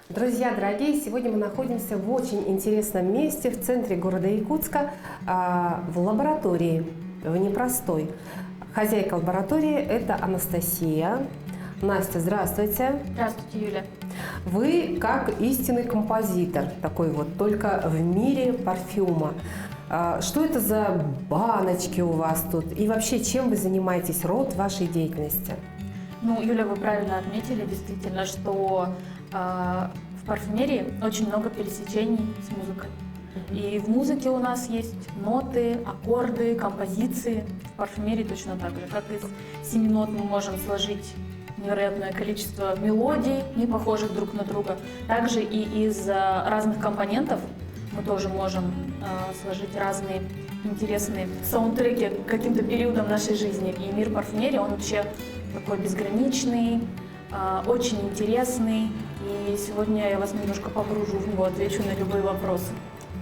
Друзья дорогие, сегодня мы находимся в очень интересном месте в центре города Якутска, в лаборатории, в непростой. Хозяйка лаборатории – это Анастасия. Настя, здравствуйте. Здравствуйте, Юля. Вы как истинный композитор, такой вот, только в мире парфюма. Что это за баночки у вас тут? И вообще, чем вы занимаетесь, род вашей деятельности? Ну, Юля, вы правильно отметили, действительно, что в парфюмерии очень много пересечений с музыкой. И в музыке у нас есть ноты, аккорды, композиции. В парфюмерии точно так же. Как из 7 нот мы можем сложить невероятное количество мелодий, не похожих друг на друга. Также и из разных компонентов мы тоже можем сложить разные интересные саундтреки к каким-то периодам нашей жизни. И мир парфюмерии, он вообще такой безграничный, очень интересный. И сегодня я вас немножко погружу в него, отвечу на любые вопросы.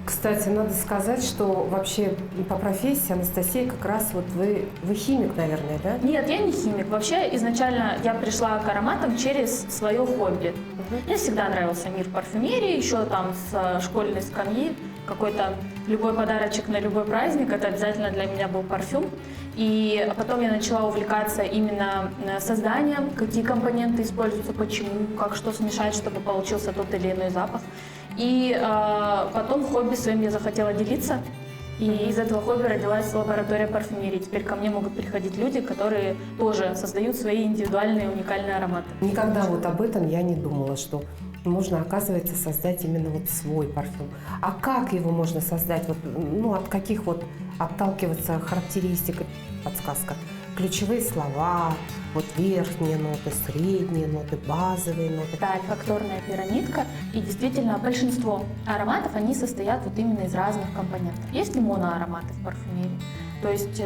Кстати, надо сказать, что вообще по профессии Анастасия как раз вот вы химик, наверное, да? Нет, я не химик. Вообще, изначально я пришла к ароматам через свое хобби. Мне всегда нравился мир парфюмерии, еще там с школьной скамьи. Какой-то любой подарочек на любой праздник, это обязательно для меня был парфюм. И потом я начала увлекаться именно созданием, какие компоненты используются, почему, как что смешать, чтобы получился тот или иной запах. И потом хобби своим я захотела делиться. И из этого хобби родилась лаборатория парфюмерии. Теперь ко мне могут приходить люди, которые тоже создают свои индивидуальные, уникальные ароматы. Никогда вот об этом я не думала, что можно, оказывается, создать именно вот свой парфюм. А как его можно создать? Вот, от каких вот отталкиваться характеристик? Подсказка. Ключевые слова, вот верхние ноты, средние ноты, базовые ноты. Это альфакторная пирамидка, и действительно большинство ароматов, они состоят вот именно из разных компонентов. Есть ли моноароматы в парфюмерии? То есть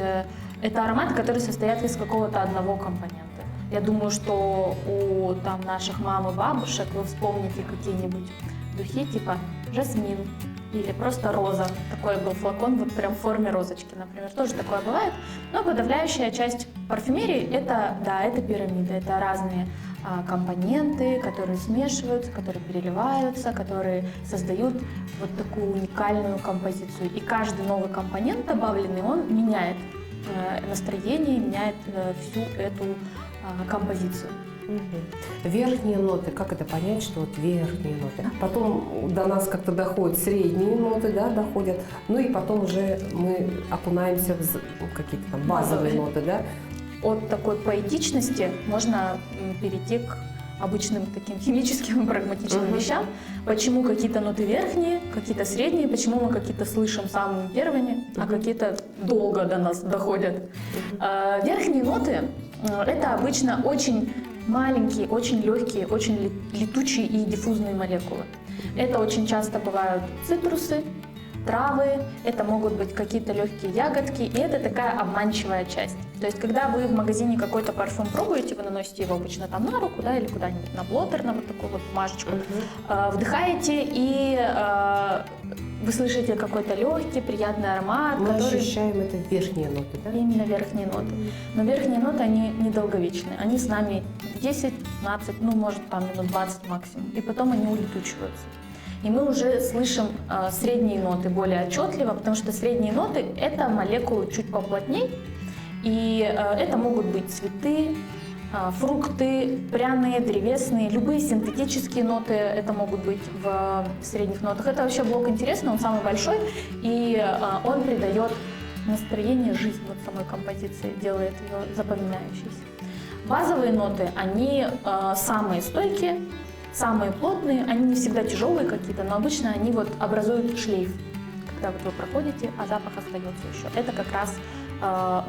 это ароматы, которые состоят из какого-то одного компонента. Я думаю, что у наших мам и бабушек вы вспомните какие-нибудь духи типа жасмин или просто роза. Такой был флакон вот прям в форме розочки, например. Тоже такое бывает. Но подавляющая часть парфюмерии это пирамида. Это разные компоненты, которые смешиваются, которые переливаются, которые создают вот такую уникальную композицию. И каждый новый компонент добавленный, он меняет настроение, меняет всю эту композицию. Верхние ноты, как это понять, что вот верхние ноты? Потом до нас как-то доходят средние ноты, да, доходят, ну и потом уже мы окунаемся в какие-то там базовые ноты, да? От такой поэтичности можно перейти к обычным таким химическим и прагматичным вещам. Почему какие-то ноты верхние, какие-то средние, почему мы какие-то слышим самыми первыми, а какие-то долго до нас доходят. Верхние ноты – это обычно очень маленькие, очень легкие, очень летучие и диффузные молекулы. Это очень часто бывают цитрусы, травы, это могут быть какие-то легкие ягодки, и это такая обманчивая часть. То есть, когда вы в магазине какой-то парфюм пробуете, вы наносите его обычно там на руку, да, или куда-нибудь на блотер, на вот такую вот бумажечку, вдыхаете, и вы слышите какой-то легкий, приятный аромат. Мы ощущаем это верхние ноты, да? Именно верхние ноты. Но верхние ноты, они недолговечны. Они с нами 10-15, может, минут 20 максимум. И потом они улетучиваются. И мы уже слышим средние ноты более отчетливо, потому что средние ноты – это молекулы чуть поплотнее, и это могут быть цветы, фрукты, пряные, древесные, любые синтетические ноты, это могут быть в средних нотах. Это вообще блок интересный, он самый большой, и он придает настроение жизни вот самой композиции, делает ее запоминающейся. Базовые ноты, они самые стойкие, самые плотные, они не всегда тяжелые какие-то, но обычно они вот образуют шлейф, когда вот вы проходите, а запах остается еще. Это как раз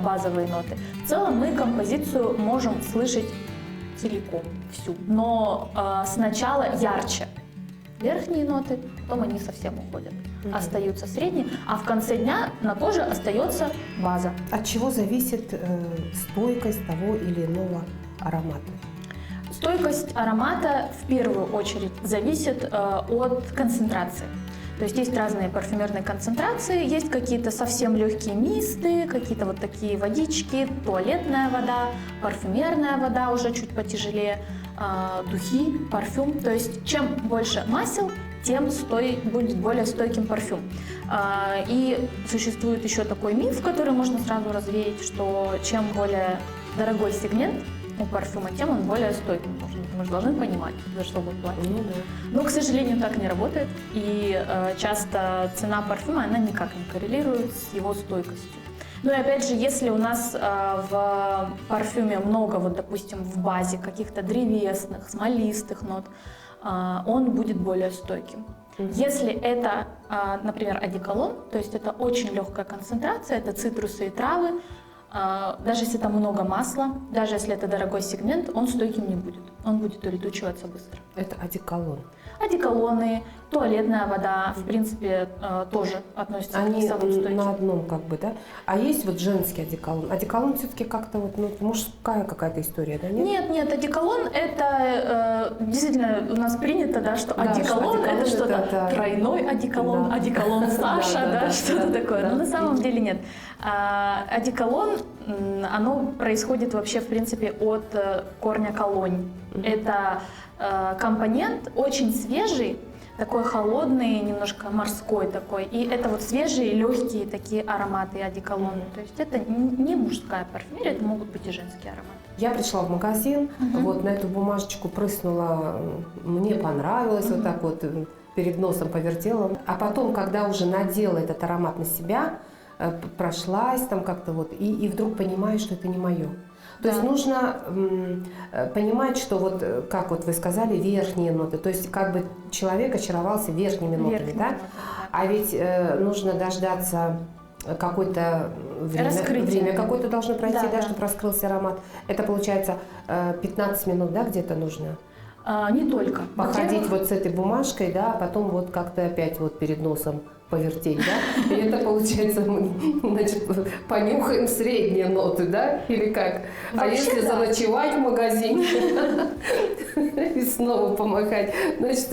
базовые ноты. В целом мы композицию можем слышать целиком, всю, но сначала ярче верхние ноты, потом они совсем уходят. Остаются средние, а в конце дня на коже остается база. От чего зависит стойкость того или иного аромата? Стойкость аромата в первую очередь зависит от концентрации. То есть разные парфюмерные концентрации, есть какие-то совсем легкие мисты, какие-то вот такие водички, туалетная вода, парфюмерная вода уже чуть потяжелее. духи, парфюм. То есть чем больше масел, тем будет более стойким парфюм. И существует еще такой миф, который можно сразу развеять, что чем более дорогой сегмент у парфюма, тем он более стойкий. Мы же должны понимать, за что вы платите. Но, к сожалению, так не работает. И часто цена парфюма, она никак не коррелирует с его стойкостью. Ну и опять же, если у нас в парфюме много, вот, допустим, в базе каких-то древесных, смолистых нот, он будет более стойким. Если это, например, одеколон, то есть это очень легкая концентрация, это цитрусы и травы, даже если там много масла, даже если это дорогой сегмент, он стойким не будет. Он будет улетучиваться быстро. Это одеколон. Одеколоны, туалетная вода, в принципе, тоже относятся к самым стойким. Они на одном как бы, да? А есть вот женский одеколон? Одеколон все-таки как-то вот, ну, мужская какая-то история, да? Нет, одеколон это действительно у нас принято, да, что одеколон это что-то тройной одеколон, да. Одеколон Саша, да, что-то такое. Но на самом деле нет. Одеколон, оно происходит вообще в принципе от корня колонь. Это компонент очень свежий, такой холодный, немножко морской такой. И это вот свежие, легкие такие ароматы одеколоны. То есть это не мужская парфюмерия, это могут быть и женские ароматы. Я пришла в магазин, вот на эту бумажечку прыснула, мне понравилось, вот так вот перед носом повертела. А потом, когда уже надела этот аромат на себя, прошлась там как-то вот, и вдруг понимаю, что это не мое. То есть нужно понимать, что вот, как вот вы сказали, верхние ноты. То есть как бы человек очаровался верхними нотами, да? А ведь нужно дождаться какое-то время какое-то должно пройти, да, чтобы раскрылся аромат. Это получается 15 минут, да, где-то нужно? Не только. Походить вот с этой бумажкой, да, а потом вот как-то опять вот перед носом повертеть, да? И это получается, мы, значит, понюхаем средние ноты, да? Или как? А если заночевать в магазине и снова помахать, значит,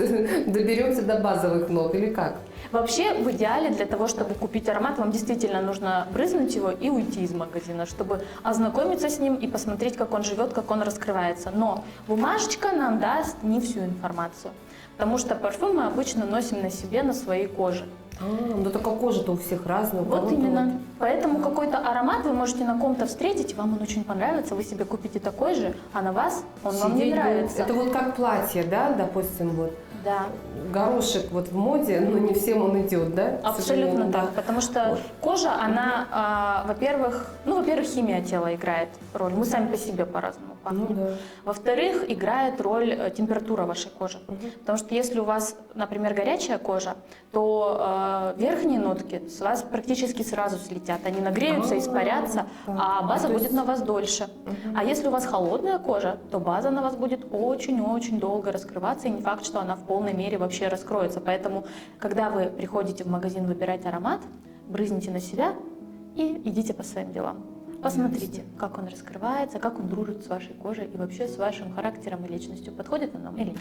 доберемся до базовых нот или как? Вообще, в идеале, для того, чтобы купить аромат, вам действительно нужно брызнуть его и уйти из магазина, чтобы ознакомиться с ним и посмотреть, как он живет, как он раскрывается. Но бумажечка нам даст не всю информацию, потому что парфюм мы обычно носим на себе, на своей коже. Ну только кожа-то у всех разная. Вот именно. Поэтому какой-то аромат вы можете на ком-то встретить, вам он очень понравится, вы себе купите такой же, а на вас он вам не нравится. Это вот как платье, да, допустим, вот. Да. Горошек вот в моде, но не всем он идет, да? Абсолютно так, потому что кожа, она, во-первых, химия тела играет роль. Мы сами по себе по-разному пахнем. Во-вторых, играет роль температура вашей кожи. Потому что если у вас, например, горячая кожа, то верхние нотки с вас практически сразу слетят. Они нагреются, испарятся, а база будет на вас дольше. А если у вас холодная кожа, то база на вас будет очень-очень долго раскрываться, и не факт, что она в полной мере вообще раскроется. Поэтому, когда вы приходите в магазин выбирать аромат, брызните на себя и идите по своим делам. Посмотрите, как он раскрывается, как он дружит с вашей кожей и вообще с вашим характером и личностью. Подходит он нам или нет.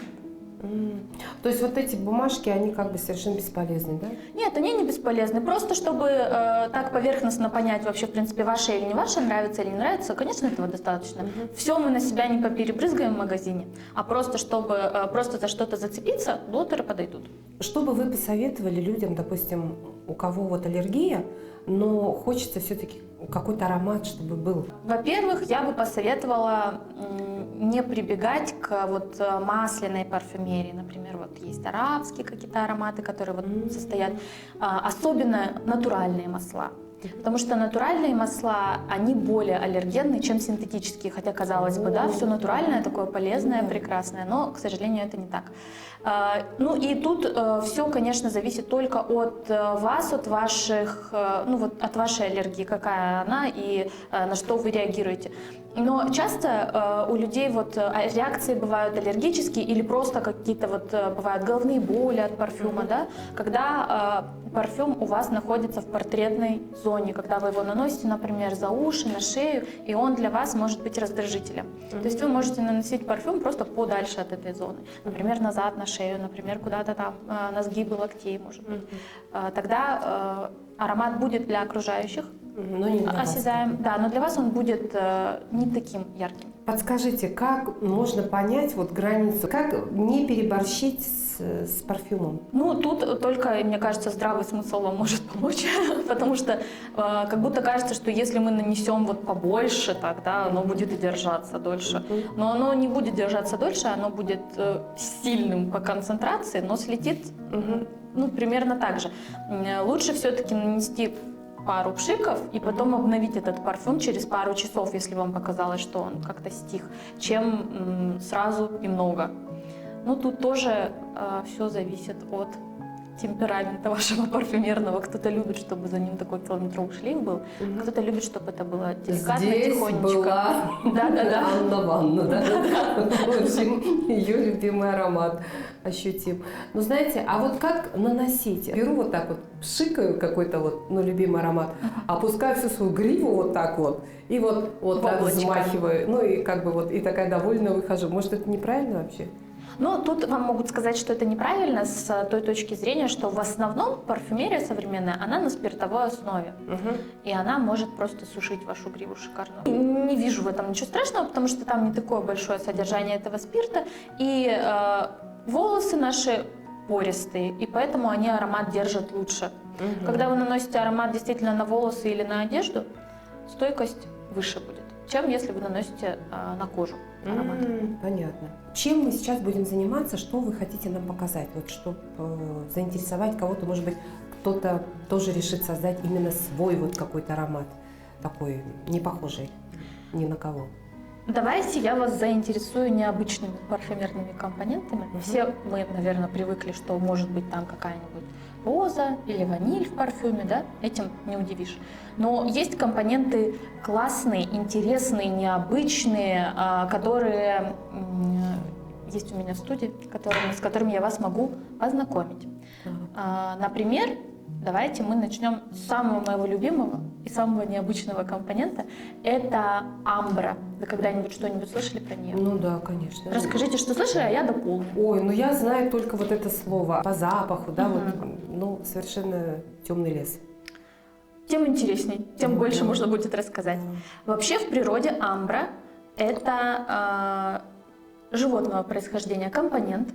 То есть вот эти бумажки, они как бы совершенно бесполезны, да? Нет, они не бесполезны. Просто чтобы так поверхностно понять вообще, в принципе, ваше или не ваше, нравится или не нравится, конечно, этого достаточно. Все мы на себя не поперебрызгаем в магазине, а просто чтобы просто за что-то зацепиться, блотеры подойдут. Что бы вы посоветовали людям, допустим, у кого вот аллергия, но хочется все-таки какой-то аромат, чтобы был? Во-первых, я бы посоветовала не прибегать к вот масляной парфюмерии. Например, вот есть арабские какие-то ароматы, которые вот состоят, особенно натуральные масла. Потому что натуральные масла, они более аллергенны, чем синтетические. Хотя, казалось бы, да, все натуральное, такое полезное, прекрасное, но, к сожалению, это не так. Ну и тут все, конечно, зависит только от вас, от ваших, от вашей аллергии, какая она и на что вы реагируете. Но часто у людей вот реакции бывают аллергические или просто какие-то вот бывают головные боли от парфюма, да, когда парфюм у вас находится в портретной зоне, когда вы его наносите, например, за уши, на шею, и он для вас может быть раздражителем. То есть вы можете наносить парфюм просто подальше от этой зоны, например, назад на шею, например, куда-то там на сгибы локтей, может быть. Тогда аромат будет для окружающих Но не для вас. осязаем, да, но для вас он будет не таким ярким. Подскажите, как можно понять вот границу, как не переборщить с парфюмом? Ну, тут только, мне кажется, здравый смысл вам может помочь, потому что как будто кажется, что если мы нанесем вот побольше, тогда оно будет и держаться дольше. Но оно не будет держаться дольше, оно будет сильным по концентрации, но слетит, ну, примерно так же. Лучше все-таки нанести пару пшиков и потом обновить этот парфюм через пару часов, если вам показалось, что он как-то стих, чем сразу и много. Ну, тут тоже все зависит от темперамента вашего парфюмерного. Кто-то любит, чтобы за ним такой километровый шлейф был, кто-то любит, чтобы это было деликатно, Здесь тихонечко. была Анна Ванна, да? В общем, ее любимый аромат ощутим. Ну, знаете, а вот как наносить? Беру вот так вот, пшикаю какой-то вот, ну, любимый аромат, опускаю всю свою гриву вот так вот, и вот так взмахиваю, ну, и как бы вот, и такая довольная выхожу. Может, это неправильно вообще? Ну, тут вам могут сказать, что это неправильно с той точки зрения, что в основном парфюмерия современная, она на спиртовой основе. И она может просто сушить вашу гриву шикарно. Не вижу в этом ничего страшного, потому что там не такое большое содержание этого спирта. И волосы наши пористые, и поэтому они аромат держат лучше. Когда вы наносите аромат действительно на волосы или на одежду, стойкость выше будет, чем если вы наносите на кожу аромат. Понятно. Чем мы сейчас будем заниматься, что вы хотите нам показать? Вот чтобы заинтересовать кого-то, может быть, кто-то тоже решит создать именно свой вот какой-то аромат, такой не похожий ни на кого. Давайте я вас заинтересую необычными парфюмерными компонентами. Все мы, наверное, привыкли, что может быть там какая-нибудь роза или ваниль в парфюме, да? Этим не удивишь. Но есть компоненты классные, интересные, необычные, которые есть у меня в студии, с которыми я вас могу познакомить. Например, давайте мы начнем с самого моего любимого и самого необычного компонента. Это амбра. Вы когда-нибудь что-нибудь слышали про нее? Ну да, конечно. Расскажите, что слышали, а я дополню. Ой, ну я знаю только вот это слово по запаху, да, вот, ну, совершенно темный лес. Тем интересней, тем больше можно будет рассказать. Вообще в природе амбра – это животного происхождения компонент.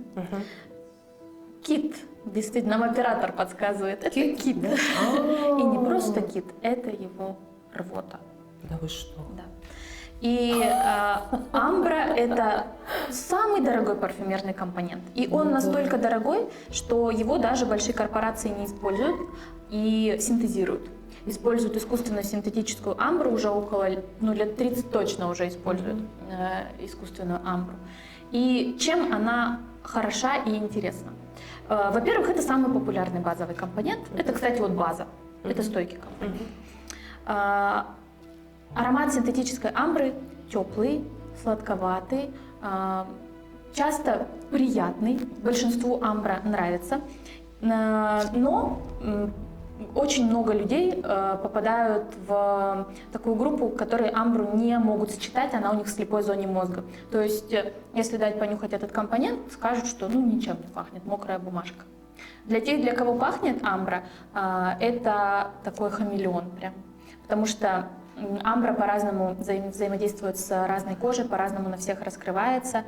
Кит, действительно, нам оператор подсказывает, это кит. Да? И не просто кит, это его рвота. Да вы что? Да. И амбра – это самый дорогой парфюмерный компонент. И он настолько дорогой, что его даже большие корпорации не используют и синтезируют. Используют искусственную синтетическую амбру, уже около лет 30 точно уже используют искусственную амбру. И чем она хороша и интересна? Во-первых, это самый популярный базовый компонент. Это, кстати, вот база. Это стойкий компонент. Аромат синтетической амбры теплый, сладковатый, часто приятный. Большинству амбра нравится. Но очень много людей попадают в такую группу, которые амбру не могут сочетать, она у них в слепой зоне мозга. То есть, если дать понюхать этот компонент, скажут, что ну ничем не пахнет, мокрая бумажка. Для тех, для кого пахнет амбра, это такой хамелеон прям, потому что амбра по-разному взаимодействует с разной кожей, по-разному на всех раскрывается.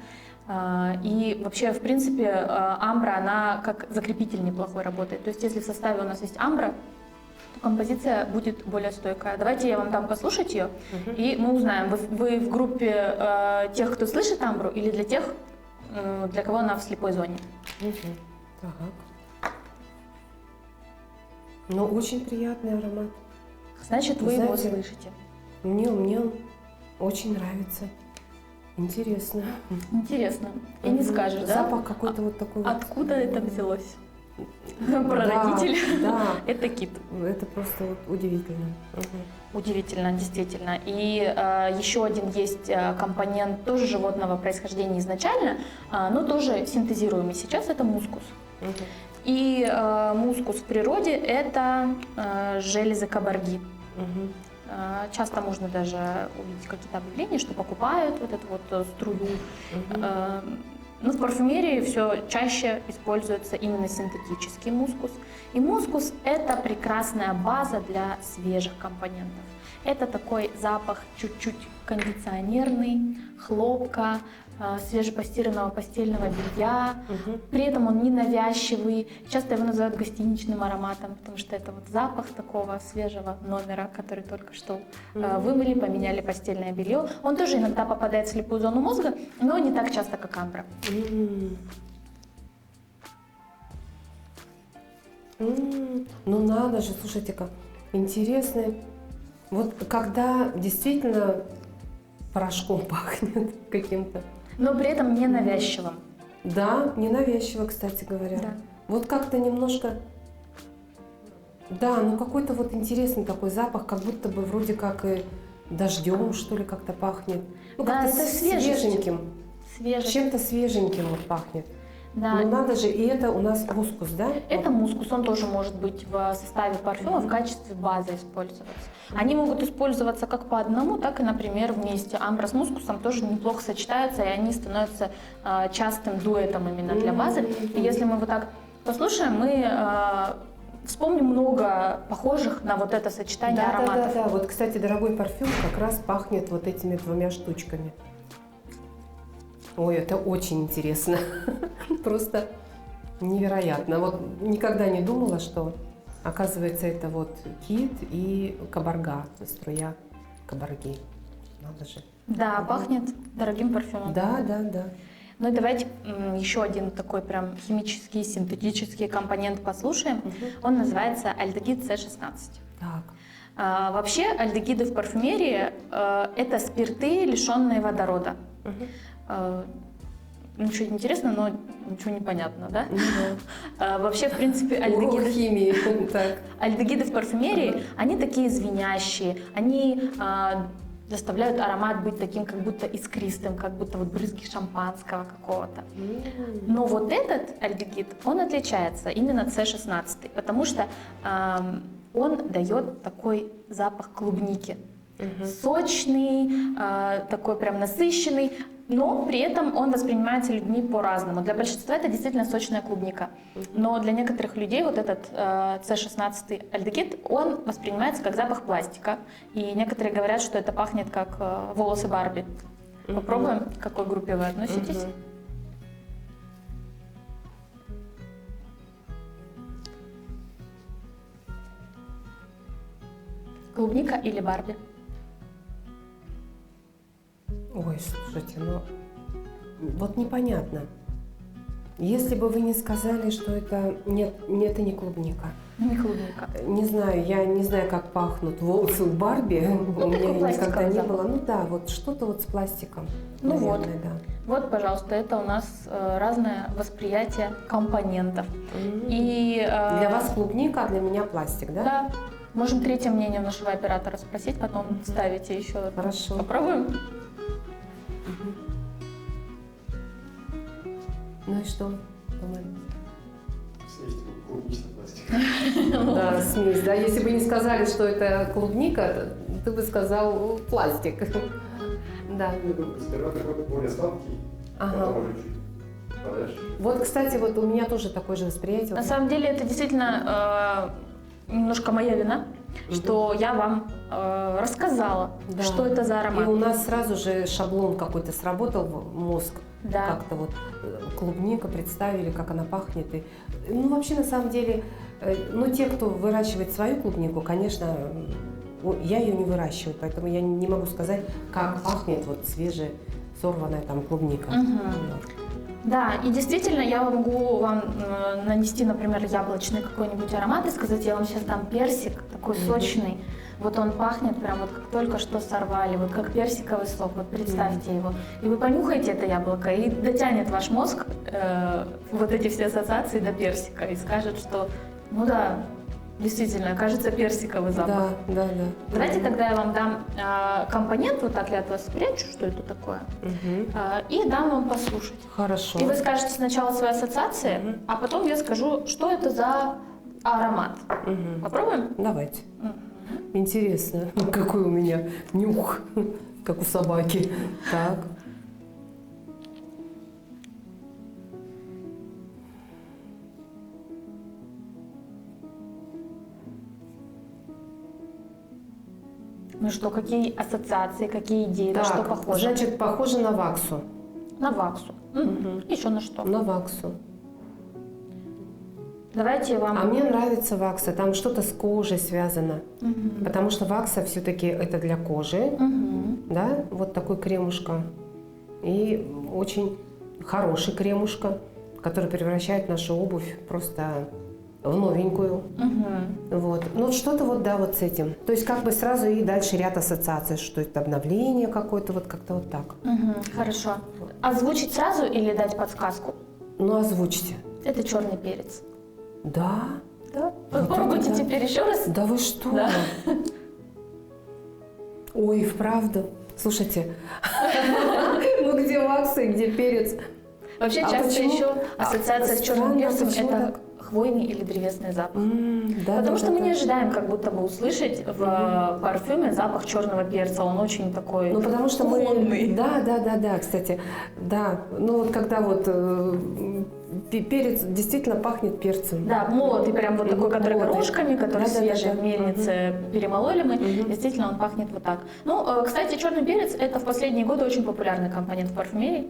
И вообще, в принципе, амбра, она как закрепитель неплохой работает. То есть, если в составе у нас есть амбра, то композиция будет более стойкая. Давайте я вам дам послушать ее, и мы узнаем, вы в группе тех, кто слышит амбру, или для тех, для кого она в слепой зоне. Так. Ну, очень приятный аромат. Значит, вы его слышите. Мне он очень нравится. Интересно. Интересно. И не скажешь, да? Запах какой-то вот такой. Откуда это взялось? Прародитель. Да. Это кит. Это просто вот удивительно. Удивительно, действительно. И еще один есть компонент тоже животного происхождения изначально, но тоже синтезируемый сейчас, это мускус. И мускус в природе – это железы кабарги. Часто можно даже увидеть какие-то объявления, что покупают вот эту вот струю. Но в парфюмерии все чаще используется именно синтетический мускус. И мускус – это прекрасная база для свежих компонентов. Это такой запах чуть-чуть кондиционерный, хлопка, свежепостиранного постельного белья. При этом он ненавязчивый. Часто его называют гостиничным ароматом, потому что это вот запах такого свежего номера, который только что вымыли, поменяли постельное белье. Он тоже иногда попадает в слепую зону мозга, но не так часто, как амбра. Ну надо же, слушайте-ка, интересно. Вот когда действительно порошком пахнет каким-то. Но при этом не навязчивым. Да, ненавязчиво, кстати говоря. Да. Вот как-то немножко, да, ну какой-то вот интересный такой запах, как будто бы вроде как и дождем, что ли, как-то пахнет. Ну, Да, как-то это свежесть. свеженьким. Свежесть. Чем-то свеженьким вот пахнет. Да. Ну надо же, и это у нас мускус, да? Это мускус, он тоже может быть в составе парфюма в качестве базы использоваться. Они могут использоваться как по одному, так и, например, вместе. Амбра с мускусом тоже неплохо сочетаются, и они становятся частым дуэтом именно для базы. И если мы вот так послушаем, мы вспомним много похожих на вот это сочетание ароматов. Да. Вот, кстати, дорогой парфюм как раз пахнет вот этими двумя штучками. Ой, это очень интересно. Просто невероятно. Вот никогда не думала, что, оказывается, это вот кит и кабарга, струя кабарги. Надо же. Да, пахнет дорогим парфюмом. Да. Ну и давайте еще один такой прям химический, синтетический компонент послушаем. Он называется альдегид С16. Так. Вообще альдегиды в парфюмерии это спирты, лишенные водорода. Ничего интересного, но ничего не понятно, да? Вообще, в принципе, Урок химии. Так. альдегиды в парфюмерии, они такие звенящие, они заставляют аромат быть таким, как будто искристым, как будто вот брызги шампанского какого-то. Но вот этот альдегид, он отличается именно С16, потому что он дает такой запах клубники. Сочный, такой прям насыщенный, но при этом он воспринимается людьми по-разному. Для большинства это действительно сочная клубника, но для некоторых людей вот этот С16 альдегид, он воспринимается как запах пластика, и некоторые говорят, что это пахнет как волосы Барби. Попробуем, к какой группе вы относитесь? Клубника или Барби? Ой, слушайте, ну вот непонятно. Если бы вы не сказали, что это нет, это не клубника. Не клубника. Не знаю, я не знаю, как пахнут волосы у Барби. У меня никогда не было. Ну да, вот что-то вот с пластиком. Ну наверное, вот. Да. Вот, пожалуйста, это у нас разное восприятие компонентов. И Для вас клубника, а для меня пластик, да? да. Можем третье мнение у нашего оператора спросить, потом ставите еще. Хорошо. Попробуем? Ну и что? Думаем? Смесь клубничный пластик. Да, смесь, да. Если бы не сказали, что это клубника, ты бы сказал пластик. Да. Сперва такой более сладкий, Ага. потом уже чуть подальше. Вот, кстати, вот у меня тоже такое же восприятие. На самом деле это действительно немножко моя вина, что я вам рассказала, Да. что это за И аромат. у нас сразу же шаблон какой-то сработал в мозг. Да. Как-то вот клубника представили, как она пахнет. И, ну, вообще, на самом деле, ну, те, кто выращивает свою клубнику, конечно, я ее не выращиваю, поэтому я не могу сказать, как пахнет вот свежая сорванная там клубника. Вот. Да, и действительно я могу вам нанести, например, яблочный какой-нибудь аромат и сказать, я вам сейчас дам персик, такой сочный. Вот он пахнет прям вот как только что сорвали, вот как персиковый сок, вот представьте его. И вы понюхаете это яблоко, и дотянет ваш мозг вот эти все ассоциации до персика и скажет, что ну да, действительно, кажется персиковый запах. Да. Давайте тогда я вам дам компонент, вот так я от вас спрячу, что это такое, и дам вам послушать. Хорошо. И вы скажете сначала свои ассоциации, а потом я скажу, что это за аромат. Попробуем? Давайте. Интересно, какой у меня нюх, как у собаки. Так. Ну что, какие ассоциации, какие идеи, на Так, что похоже? значит, похоже на ваксу. На ваксу. Еще на что? На ваксу. Давайте я вам... А мне нравится вакса, там что-то с кожей связано. Потому что вакса все-таки это для кожи, да, вот такой кремушка. И очень хороший кремушка, который превращает нашу обувь просто в новенькую. Вот. Ну что-то вот, да, вот с этим. То есть как бы сразу и дальше ряд ассоциаций, что это обновление какое-то, вот как-то вот так. Хорошо. Озвучить сразу или дать подсказку? Ну озвучьте. Это черный перец. Да? Да? Вот Попробуйте это да. теперь еще раз. Да вы что? Да. Ой, вправду. Слушайте, ну где вакса и где перец? Вообще А часто почему? еще ассоциация с черным Странно, перцем почему это так? хвойный или древесный запах. Да, Потому да, что да, мы да. не ожидаем как будто бы услышать в парфюме запах черного перца. Он очень такой Ну, потому что кухонный. мы... Да, кстати. Да, ну вот когда вот перец действительно пахнет перцем. Да, молотый прям вот такой, который Молотый. горошками, который Да, да, свежий да, да. в мельнице перемололи мы. Действительно, он пахнет вот так. Ну, кстати, черный перец это в последние годы очень популярный компонент в парфюмерии.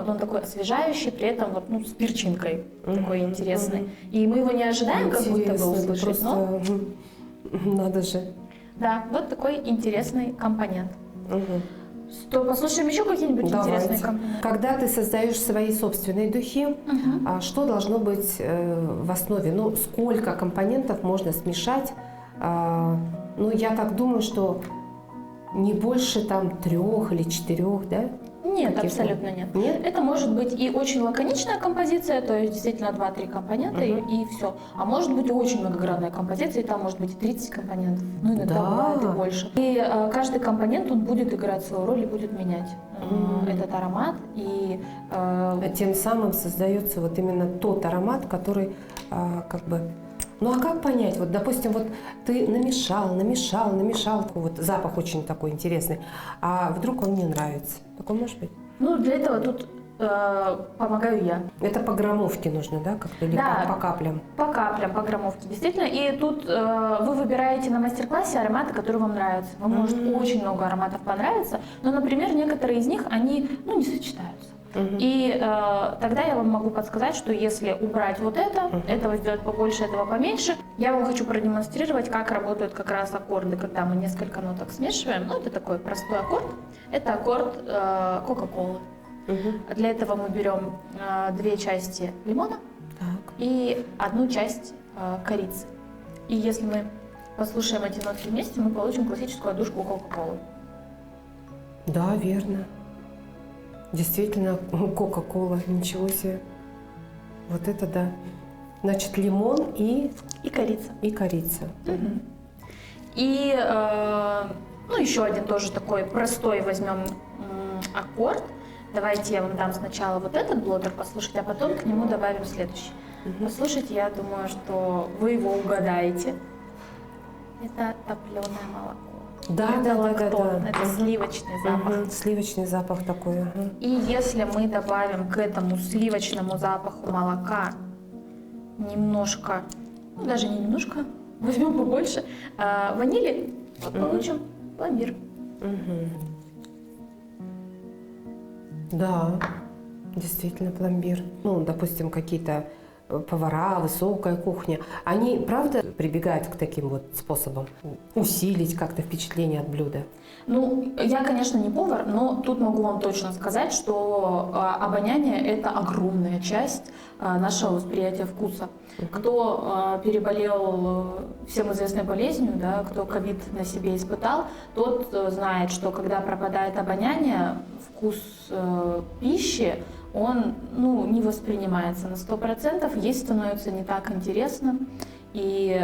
Он такой освежающий, при этом вот, ну, с перчинкой такой интересный. И мы его не ожидаем как будто бы Интересно, это услышать, но просто... Надо же. да, вот такой интересный компонент. Мгм. То послушаем еще какие-нибудь интересные Давайте. компоненты. Когда ты создаешь свои собственные духи, что должно быть в основе? Ну, сколько компонентов можно смешать? Ну, я так думаю, что не больше там 3 или 4, да? Нет, Каких-то? абсолютно нет. Нет? Это может быть и очень лаконичная композиция, то есть действительно 2-3 компонента и все. А может быть и очень многогранная композиция, и там может быть и 30 компонентов, ну иногда Да. бывает и больше. И каждый компонент, он будет играть свою роль и будет менять этот аромат. И Тем самым создается вот именно тот аромат, который как бы... Ну а как понять? Вот, допустим, вот ты намешал, вот запах очень такой интересный, а вдруг он мне нравится. Такое может быть? ну, для этого тут помогаю я. Это по граммовке нужно, да, как-то, или Да. по каплям? По каплям, по граммовке, действительно. И тут вы выбираете на мастер-классе ароматы, которые вам нравятся. Вам может очень много ароматов понравиться, но, например, некоторые из них, они, ну, не сочетаются. И тогда я вам могу подсказать, что если убрать вот это, этого сделать побольше, этого поменьше, я вам хочу продемонстрировать, как работают как раз аккорды, когда мы несколько ноток смешиваем. Ну, это такой простой аккорд. Это аккорд Кока-Колы. Для этого мы берем 2 части лимона Так. и 1 часть корицы. И если мы послушаем эти нотки вместе, мы получим классическую одушку Кока-Колы. Да, верно. Действительно, Кока-Кола, ничего себе. Вот это да. Значит, лимон И корица. и корица. И ну, еще один тоже такой простой возьмем аккорд. Давайте я вам дам сначала вот этот блотер послушать, а потом к нему добавим следующий. Послушайте, я думаю, что вы его угадаете. Это топленое молоко. Да, это да, лактон, это сливочный запах. Сливочный запах такой. И если мы добавим к этому сливочному запаху молока немножко, ну, даже не немножко, возьмем побольше, ванили, вот получим пломбир. Да, действительно пломбир. Ну, допустим, какие-то повара, высокая кухня, они, правда, прибегают к таким вот способам усилить как-то впечатление от блюда? Ну, я, конечно, не повар, но тут могу вам точно сказать, что обоняние – это огромная часть нашего восприятия вкуса. Кто переболел всем известной болезнью, да, кто ковид на себе испытал, тот знает, что когда пропадает обоняние, вкус пищи, он, ну, не воспринимается на 100%, есть становится не так интересно. И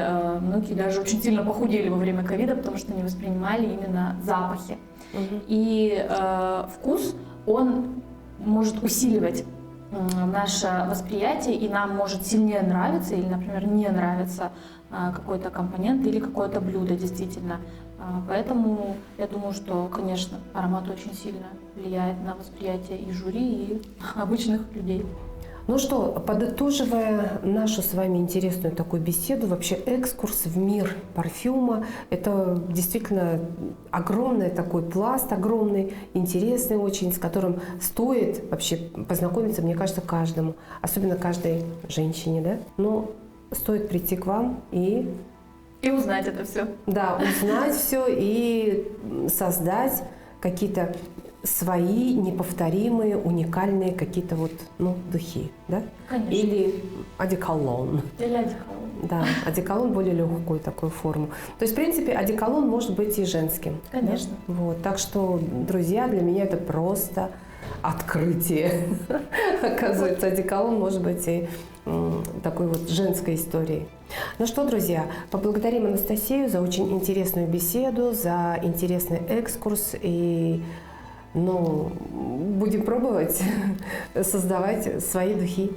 многие даже очень сильно похудели во время ковида, потому что не воспринимали именно запахи. И вкус, он может усиливать наше восприятие, и нам может сильнее нравиться или, например, не нравиться какой-то компонент или какое-то блюдо действительно. Поэтому я думаю, что, конечно, аромат очень сильно влияет на восприятие и жюри, и обычных людей. Ну что, подытоживая нашу с вами интересную такую беседу, вообще экскурс в мир парфюма, это действительно огромный такой пласт, огромный, интересный очень, с которым стоит вообще познакомиться, мне кажется, каждому, особенно каждой женщине, да? Но стоит прийти к вам и узнать это все. да, узнать все и создать какие-то свои неповторимые, уникальные какие-то вот, ну, духи, да? Конечно. Или одеколон. Или одеколон. Да, одеколон более легкую такую форму. То есть, в принципе, одеколон может быть и женским. Конечно. Да? Вот, так что, друзья, для меня это просто открытие. Оказывается, одеколон может быть и такой вот женской историей. Ну что, друзья, поблагодарим Анастасию за очень интересную беседу, за интересный экскурс и будем пробовать создавать свои духи.